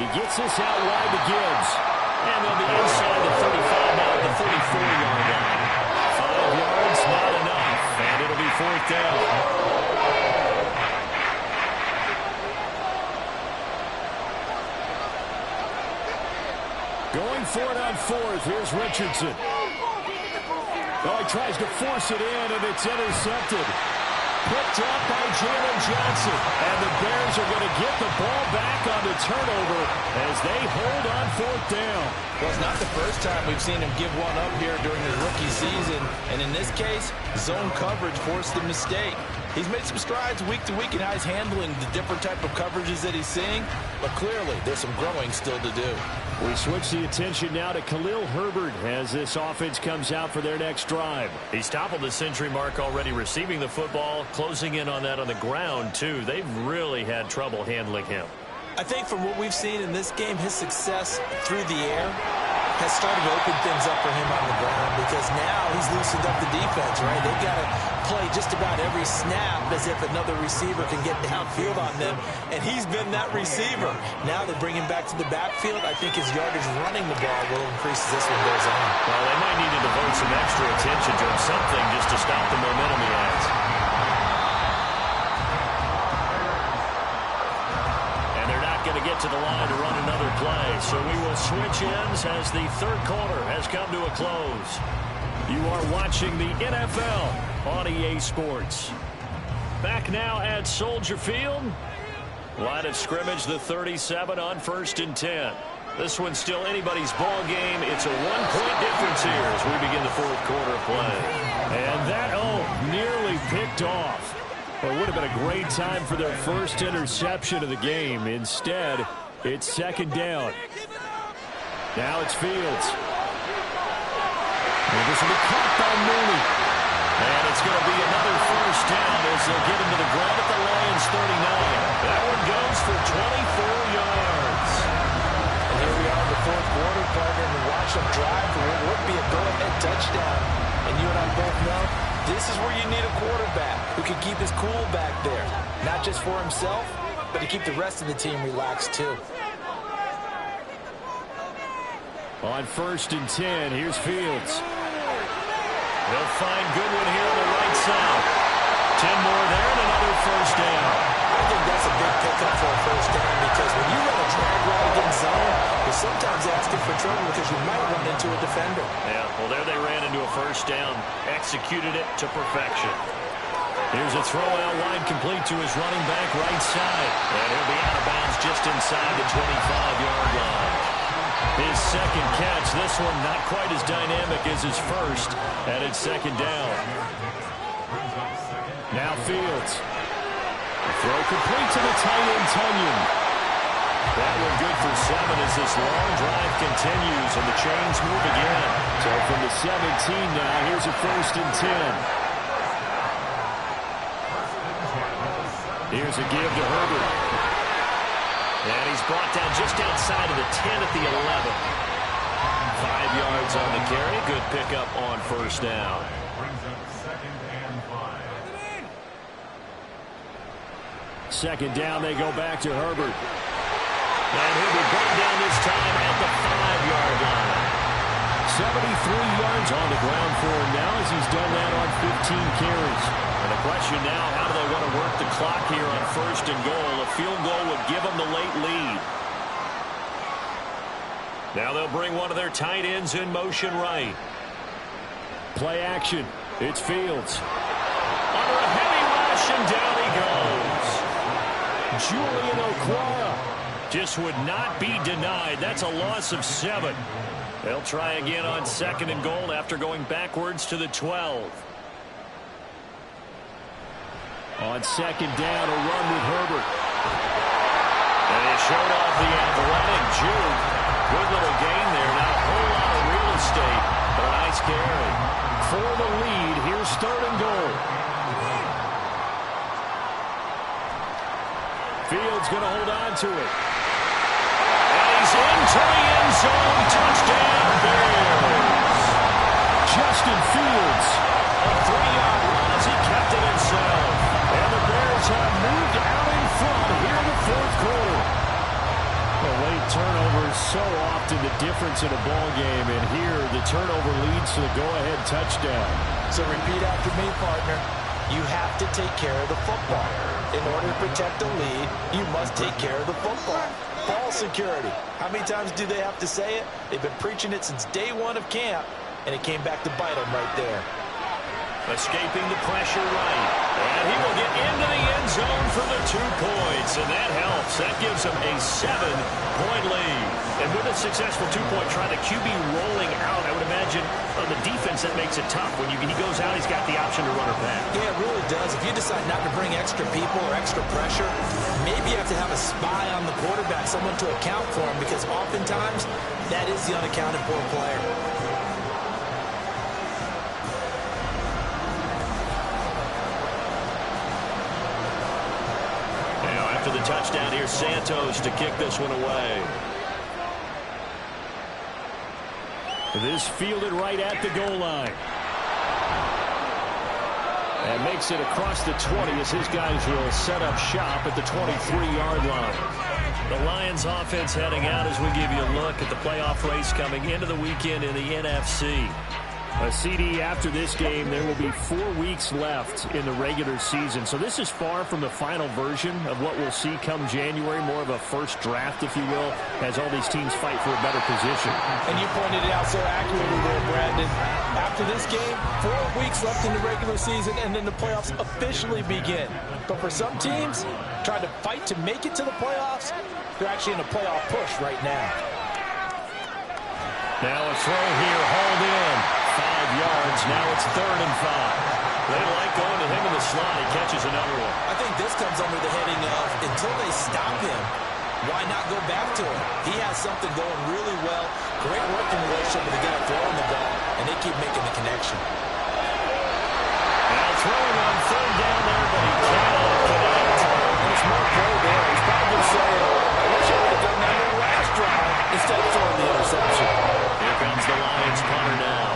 He gets this out wide to Gibbs. And they'll be inside the 35 now at the 34-yard line. 5 yards, not enough. And it'll be 4th down. Going for it on 4th. Here's Richardson. Oh, he tries to force it in, and it's intercepted. Picked up by Jalen Johnson. And the Bears are going to get the ball back on the turnover as they hold on fourth down. Well, it's not the first time we've seen him give one up here during his rookie season. And in this case, zone coverage forced the mistake. He's made some strides week to week in how he's handling the different type of coverages that he's seeing. But clearly, there's some growing still to do. We switch the attention now to Khalil Herbert as this offense comes out for their next drive. He's toppled the century mark already receiving the football, closing in on that on the ground, too. They've really had trouble handling him. I think from what we've seen in this game, his success through the air has started to open things up for him on the ground because now he's loosened up the defense, right? They've got to play just about every snap as if another receiver can get downfield on them, and he's been that receiver. Now they bring him back to the backfield. I think his yardage running the ball will increase as this one goes on. Well, they might need to devote some extra attention to him, something just to stop the momentum he has. Going to get to the line to run another play. So we will switch ends as the third quarter has come to a close. You are watching the NFL on EA Sports. Back now at Soldier Field. Line of scrimmage, the 37 on 1st and 10. This one's still anybody's ball game. It's a one-point difference here as we begin the fourth quarter of play. And that, nearly picked off. Well, it would have been a great time for their first interception of the game. Instead, it's second down. Now it's Fields. And this will be caught by Mooney. And it's going to be another first down as they'll get him to the ground at the Lions 39. That one goes for 24 yards. And here we are in the fourth quarter, partner, and watch them drive for what would be a go-ahead touchdown. And you and I both know this is where you need a quarterback who can keep his cool back there. Not just for himself, but to keep the rest of the team relaxed too. On 1st and 10, here's Fields. They'll find Goodwin here on the right side. 10 more there and another first down. I think that's a big pickup for a first down because when you run a drag route against zone, you're sometimes asking for trouble because you might run into a defender. Yeah, well, there they ran into a first down. Executed it to perfection. Here's a throw out wide complete to his running back right side. And he'll be out of bounds just inside the 25-yard line. His second catch, this one not quite as dynamic as his first, and it's second down. Now Fields. Throw complete to the tight end, Tunyon. That one good for 7 as this long drive continues, and the chains move again. So from the 17 now, here's a 1st and 10. Here's a give to Herbert. And he's brought down just outside of the 10 at the 11. 5 yards on the carry. Good pickup on first down. Second down, they go back to Herbert. And he'll be brought down this time at the 5-yard line. 73 yards on the ground for him now as he's done that on 15 carries. And the question now, how do they want to work the clock here on 1st and goal? A field goal would give them the late lead. Now they'll bring one of their tight ends in motion right. Play action. It's Fields. Under a heavy rush, and down he goes. Julian Okwara just would not be denied. That's a loss of 7. They'll try again on 2nd and goal after going backwards to the 12. On 2nd down, a run with Herbert. And he showed off the athletic juke. Good little gain there. Not a whole lot of real estate, but a nice carry. For the lead, here's 3rd and goal. Fields going to hold on to it. And he's into the end zone. Touchdown, Bears. Justin Fields. A 3-yard run as he kept it himself. And the Bears have moved out in front here in the fourth quarter. A late turnover is so often the difference in a ball game. And here the turnover leads to the go-ahead touchdown. So repeat after me, partner. You have to take care of the football. In order to protect the lead, you must take care of the football. Ball security. How many times do they have to say it? They've been preaching it since day 1 of camp, and it came back to bite them right there. Escaping the pressure right. And he will get into the end zone for the 2 points. And that helps. That gives him a 7-point lead. And with a successful 2-point try, the QB rolling out, I would imagine on the defense that makes it tough. When he goes out, he's got the option to run or pass. Yeah, it really does. If you decide not to bring extra people or extra pressure, maybe you have to have a spy on the quarterback, someone to account for him, because oftentimes that is the unaccounted for player. After the touchdown, here's Santos to kick this one away. This fielded right at the goal line. And makes it across the 20 as his guys will set up shop at the 23-yard line. The Lions offense heading out as we give you a look at the playoff race coming into the weekend in the NFC. A CD after this game, there will be 4 weeks left in the regular season. So this is far from the final version of what we'll see come January, more of a first draft, if you will, as all these teams fight for a better position. And you pointed it out so accurately there, Brandon. After this game, 4 weeks left in the regular season, and then the playoffs officially begin. But for some teams, trying to fight to make it to the playoffs, they're actually in a playoff push right now. Now a throw here, hauled in. 5 yards, now it's 3rd and 5. They like going to him in the slot. He catches another one. I think this comes under the heading of, until they stop him, why not go back to him? He has something going really well. Great working relationship with the guy throwing the ball, and they keep making the connection. Now throwing on 3rd down there, but he cannot connect. There's more play there. He's probably saying, I wish I would have done that in the last drive instead of throwing the interception. Here comes the Lions punter now,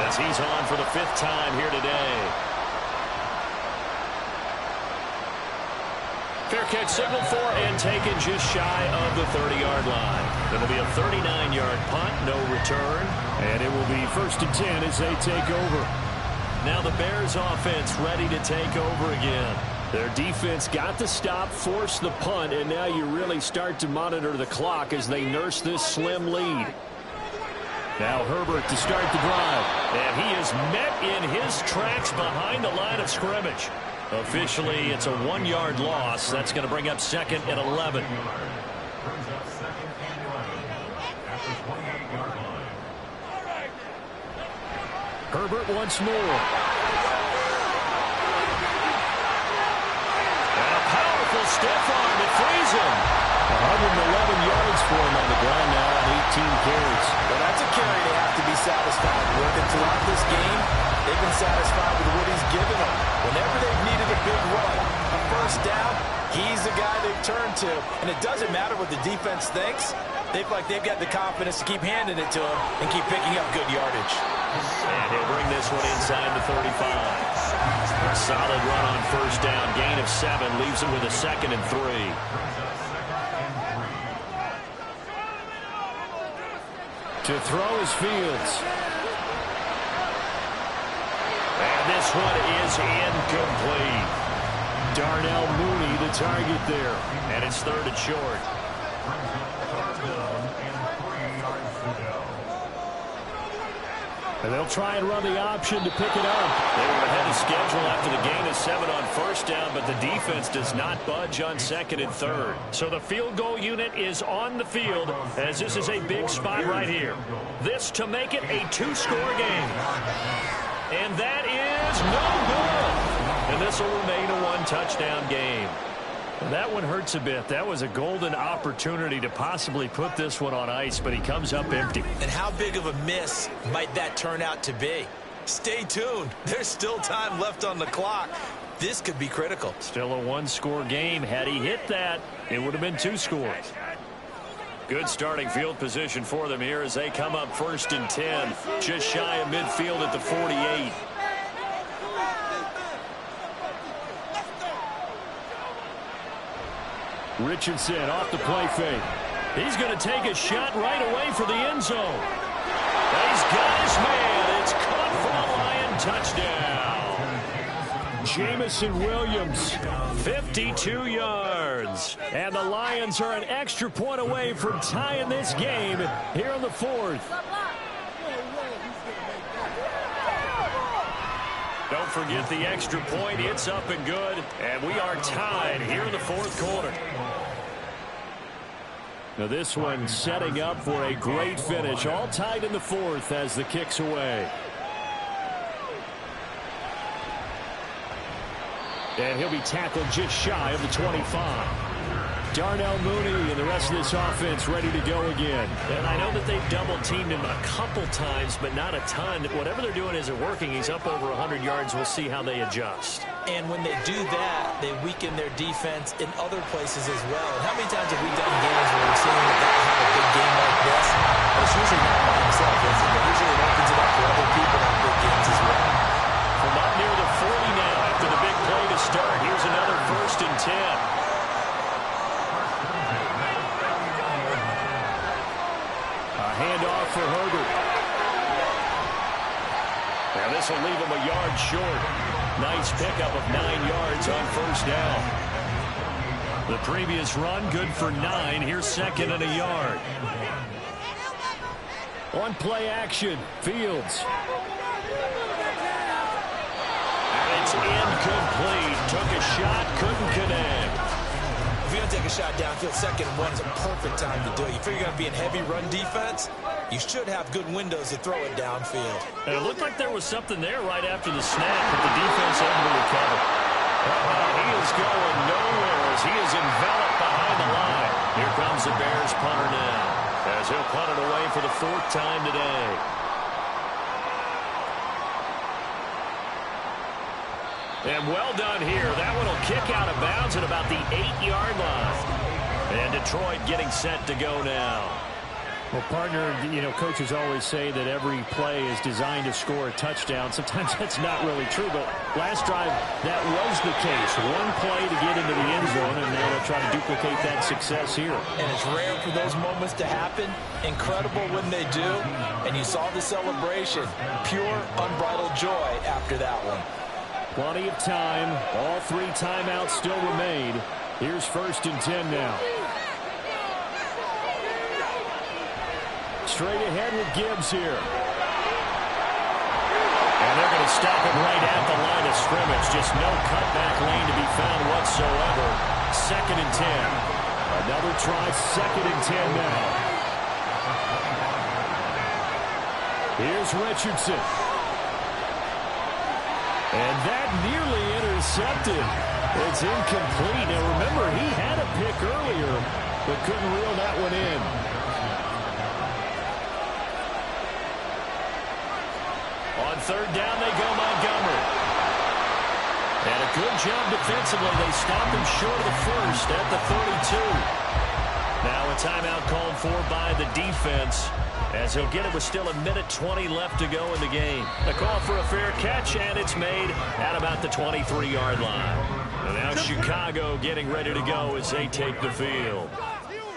as he's on for the 5th time here today. Fair catch signaled for and taken just shy of the 30-yard line. It'll be a 39-yard punt, no return, and it will be 1st and 10 as they take over. Now the Bears offense ready to take over again. Their defense got the stop, forced the punt, and now you really start to monitor the clock as they nurse this slim lead. Now Herbert to start the drive. And he is met in his tracks behind the line of scrimmage. Officially, it's a 1-yard loss. That's going to bring up 2nd and 11. Herbert once more. And a powerful stiff arm. It frees him. 111 yards for him on the ground now on 18 carries. Well, that's a carry they have to be satisfied with. And throughout this game, they've been satisfied with what he's given them. Whenever they've needed a big run, a 1st down, he's the guy they've turned to. And it doesn't matter what the defense thinks. They feel like they've got the confidence to keep handing it to him and keep picking up good yardage. And he'll bring this one inside the 35. A solid run on 1st down. Gain of 7 leaves him with a 2nd and 3. To throw is Fields. And this one is incomplete. Darnell Mooney the target there. And it's 3rd and short. And they'll try and run the option to pick it up. They were ahead of schedule after the gain of 7 on 1st down, but the defense does not budge on 2nd and 3rd. So the field goal unit is on the field, as this is a big spot right here. This to make it a 2-score game. And that is no good. And this will remain a 1-touchdown game. That one hurts a bit. That was a golden opportunity to possibly put this one on ice, but he comes up empty. And how big of a miss might that turn out to be? Stay tuned. There's still time left on the clock. This could be critical. Still a 1-score game. Had he hit that, it would have been 2 scores. Good starting field position for them here as they come up 1st and 10. Just shy of midfield at the 48. Richardson off the play fake. He's going to take a shot right away for the end zone. And he's got his man. It's caught for a Lion touchdown. Jamison Williams, 52 yards. And the Lions are an extra point away from tying this game here in the 4th. Don't forget the extra point. It's up and good, and we are tied here in the fourth quarter. Now this one setting up for a great finish. All tied in the fourth as the kick's away. And he'll be tackled just shy of the 25. Darnell Mooney and the rest of this offense ready to go again. And I know that they've double-teamed him a couple times, but not a ton. Whatever they're doing isn't working. He's up over 100 yards. We'll see how they adjust. And when they do that, they weaken their defense in other places as well. And how many times have we done games where we've seen the guy have a big game like this? And it's usually not by himself, is it? Usually it opens it up for other people in big games as well. From up near the 40 now after the big play to start. Here's another 1st and 10. Handoff for Herbert. Now this will leave him a yard short. Nice pickup of 9 yards on 1st down. The previous run good for 9. Here's 2nd and a yard. On play action, Fields. And it's incomplete. Took a shot, couldn't connect. If you're going to take a shot downfield, 2nd and 1 is a perfect time to do it. You figure you're going to be in heavy run defense, you should have good windows to throw it downfield. And it looked like there was something there right after the snap, but the defense able to recover. He is going nowhere as he is enveloped behind the line. Here comes the Bears punter now, as he'll punt it away for the 4th time today. And well done here. That one will kick out of bounds at about the 8-yard line. And Detroit getting set to go now. Well, partner, coaches always say that every play is designed to score a touchdown. Sometimes that's not really true, but last drive, that was the case. One play to get into the end zone, and now they'll try to duplicate that success here. And it's rare for those moments to happen. Incredible when they do. And you saw the celebration. Pure, unbridled joy after that one. Plenty of time. All 3 timeouts still remain. Here's 1st and 10 now. Straight ahead with Gibbs here. And they're going to stop him right at the line of scrimmage. Just no cutback lane to be found whatsoever. 2nd and 10. Another try, 2nd and 10 now. Here's Richardson. And that nearly intercepted. It's incomplete. Now remember, he had a pick earlier, but couldn't reel that one in. On 3rd down, they go Montgomery. And a good job defensively. They stopped him short of the 1st at the 32. Now a timeout called for by the defense, as he'll get it with still 1:20 left to go in the game. A call for a fair catch, and it's made at about the 23-yard line. And now Chicago getting ready to go as they take the field.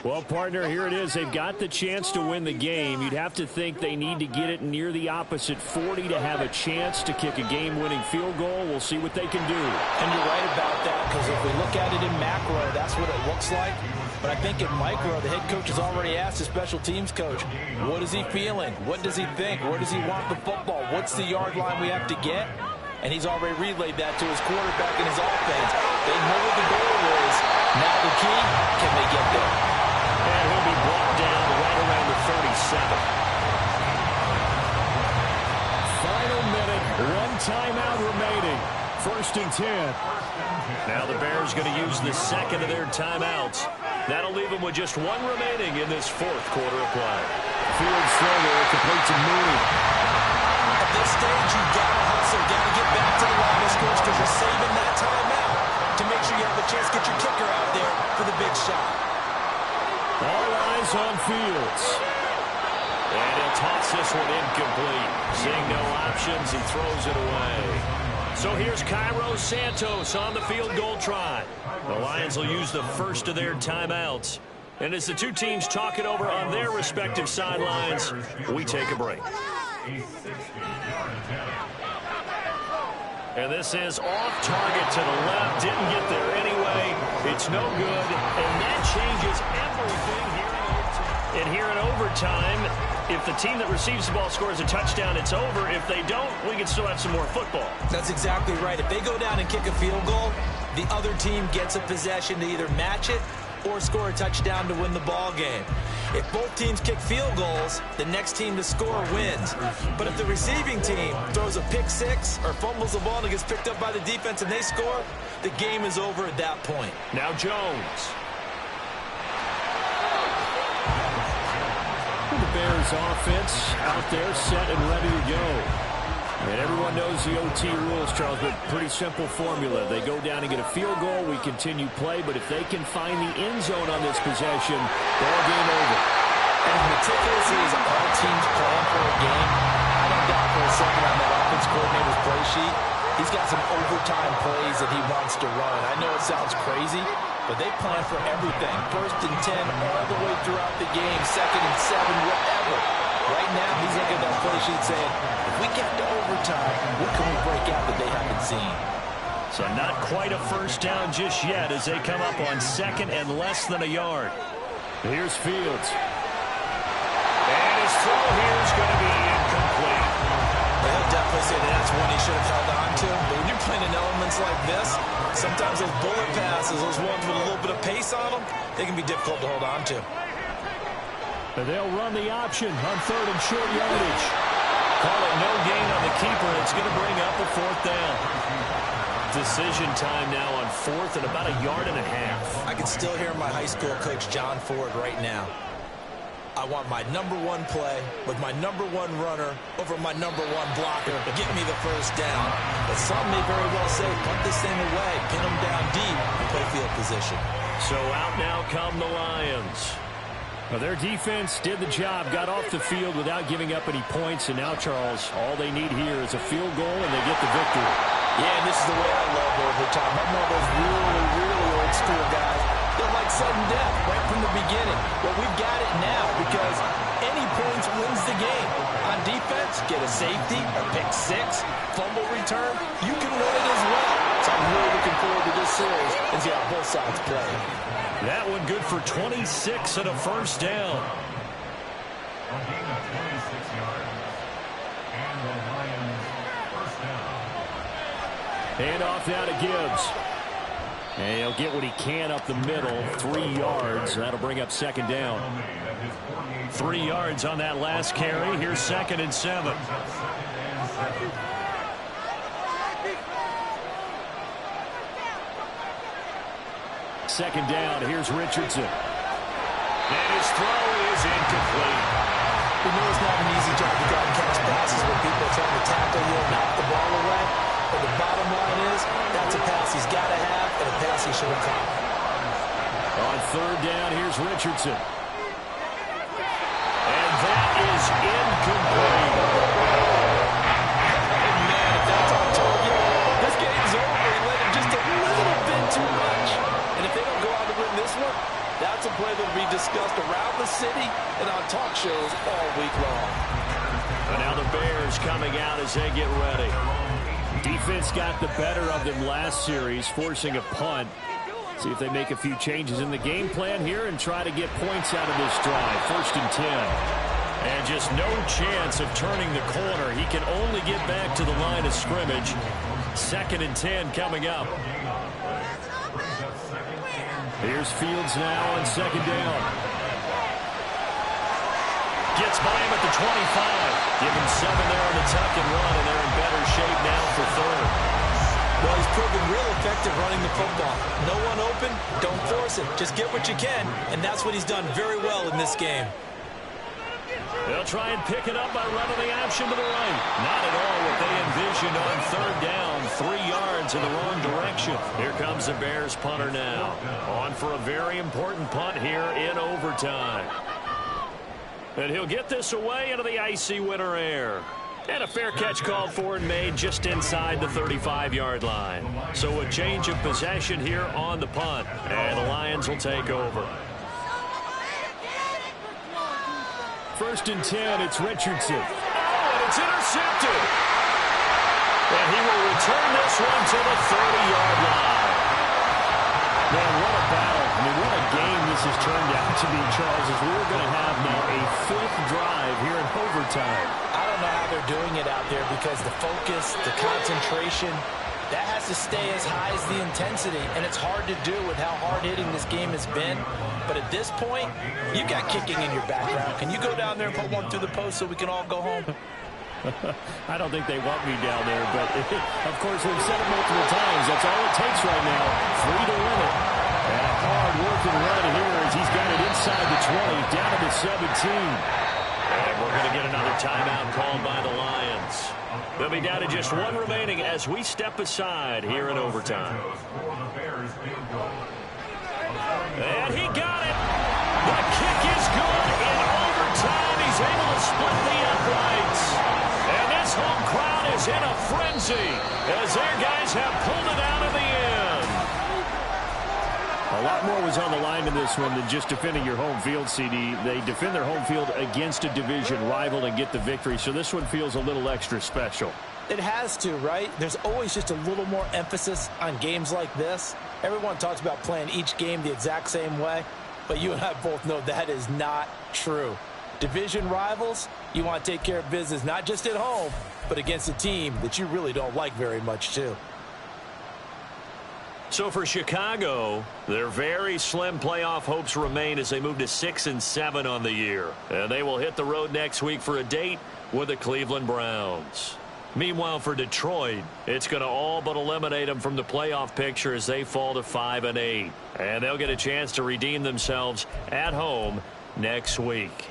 Well, partner, here it is. They've got the chance to win the game. You'd have to think they need to get it near the opposite 40 to have a chance to kick a game-winning field goal. We'll see what they can do. And you're right about that, because if we look at it in macro, that's what it looks like. But I think in micro, the head coach has already asked the special teams coach, what is he feeling? What does he think? Where does he want the football? What's the yard line we have to get? And he's already relayed that to his quarterback and his offense. They know what the goal is. Now the key, can they get there? And he'll be brought down right around the 37. Final minute, 1 timeout remaining. 1st and 10. Now the Bears going to use the 2nd of their timeouts. That'll leave them with just 1 remaining in this 4th quarter of play. Fields throw there, complete to Mooney. At this stage, you got to hustle, got to get back to the line of scrimmage, because you're saving that timeout to make sure you have a chance to get your kicker out there for the big shot. All eyes on Fields. And he'll toss this one incomplete. Seeing no options, he throws it away. So here's Cairo Santos on the field goal try. The Lions will use the 1st of their timeouts. And as the 2 teams talk it over on their respective sidelines, we take a break. And this is off target to the left. Didn't get there anyway. It's no good. And that changes everything here in overtime. And here in overtime, If the team that receives the ball scores a touchdown, it's over. If they don't, we can still have some more football. That's exactly right. If they go down and kick a field goal, the other team gets a possession to either match it or score a touchdown to win the ball game. If both teams kick field goals, the next team to score wins. But if the receiving team throws a pick six or fumbles the ball and it gets picked up by the defense and they score, the game is over at that point. Now Jones. The Bears offense out there set and ready to go. And everyone knows the OT rules, Charles, but pretty simple formula. They go down and get a field goal, we continue play, but if they can find the end zone on this possession, ball game over. And as meticulous as all teams plan for a game, I don't doubt for a second on that offense coordinator's play sheet, he's got some overtime plays that he wants to run. I know it sounds crazy, but they plan for everything. 1st and 10 all the way throughout the game, 2nd and 7, whatever. Right now, he's looking at that play sheet saying, if we get to overtime, what can we break out that they haven't seen? So not quite a first down just yet as they come up on 2nd and less than a yard. Here's Fields. And his throw here is going to be incomplete. They'll definitely say that's one he should have held on to. But when you're playing in elements like this, sometimes those bullet passes, those ones with a little bit of pace on them, they can be difficult to hold on to. They'll run the option on 3rd and short yardage. Call it no gain on the keeper. It's going to bring up a 4th down. Decision time now on 4th and about a yard and a half. I can still hear my high school coach, John Ford, right now. I want my #1 play with my #1 runner over my #1 blocker. Get me the first down. But some may very well say, punt this thing away, pin them down deep, and play field position. So out now come the Lions. Well, their defense did the job, got off the field without giving up any points, and now, Charles, all they need here is a field goal, and they get the victory. Yeah, and this is the way I love overtime. I'm one of those really, really old school guys that like sudden death right from the beginning. Well, we've got it now because any points wins the game. On defense, get a safety, a pick six, fumble return, you can win it as well. So I'm really looking forward to this series and see how both sides play. That one good for 26 and a first down. A gain of 26 yards. And the Lions first down. Hand off now to Gibbs. And he'll get what he can up the middle, 3 yards. That'll bring up 2nd down. 3 yards on that last carry. Here's 2nd and 7. Second down, here's Richardson. And his throw is incomplete. We know it's not an easy job to go and catch passes when people are trying to tackle you and knock the ball away. But the bottom line is, that's a pass he's got to have and a pass he should have caught. On 3rd down, here's Richardson. And that is incomplete. And man, if that's on target, this game's over. He let him just a little bit too much. And if they don't go out to win this one, that's a play that will be discussed around the city and on talk shows all week long. And now the Bears coming out as they get ready. Defense got the better of them last series, forcing a punt. See if they make a few changes in the game plan here and try to get points out of this drive. 1st and 10. And just no chance of turning the corner. He can only get back to the line of scrimmage. 2nd and 10 coming up. Here's Fields now on 2nd down. Gets by him at the 25. Give him 7 there on the tuck and run, and they're in better shape now for 3rd. Well, he's proven real effective running the football. No one open, don't force it. Just get what you can, and that's what he's done very well in this game. They'll try and pick it up by running the option to the right. Not at all what they envisioned on 3rd down. 3 yards in the wrong direction. Here comes the Bears punter now. On for a very important punt here in overtime. And he'll get this away into the icy winter air. And a fair catch called for and made just inside the 35-yard line. So a change of possession here on the punt. And the Lions will take over. 1st and 10, it's Richardson. Oh, and it's intercepted. And he will return this one to the 30-yard line. Man, what a battle. I mean, what a game this has turned out to be, Charles, as we're going to have now a 5th drive here in overtime. I don't know how they're doing it out there because the focus, the concentration, that has to stay as high as the intensity, and it's hard to do with how hard-hitting this game has been. But at this point, you got kicking in your background. Can you go down there and put one through the post so we can all go home? I don't think they want me down there, but of course we've said it multiple times. That's all it takes right now. 3 to win it. And a hard-working run here as he's got it inside the 20, down to the 17. And we're going to get another timeout called by the Lions. They'll be down to just one remaining as we step aside here in overtime. And he got it. The kick is good in overtime. He's able to split the uprights. And this home crowd is in a frenzy as their guys have pulled it out of the end. A lot more was on the line in this one than just defending your home field, CD. They defend their home field against a division rival and get the victory, so this one feels a little extra special. It has to, right? There's always just a little more emphasis on games like this. Everyone talks about playing each game the exact same way, but you and I both know that is not true. Division rivals, you want to take care of business not just at home, but against a team that you really don't like very much, too. So for Chicago, their very slim playoff hopes remain as they move to 6-7 on the year. And they will hit the road next week for a date with the Cleveland Browns. Meanwhile, for Detroit, it's going to all but eliminate them from the playoff picture as they fall to 5-8. And they'll get a chance to redeem themselves at home next week.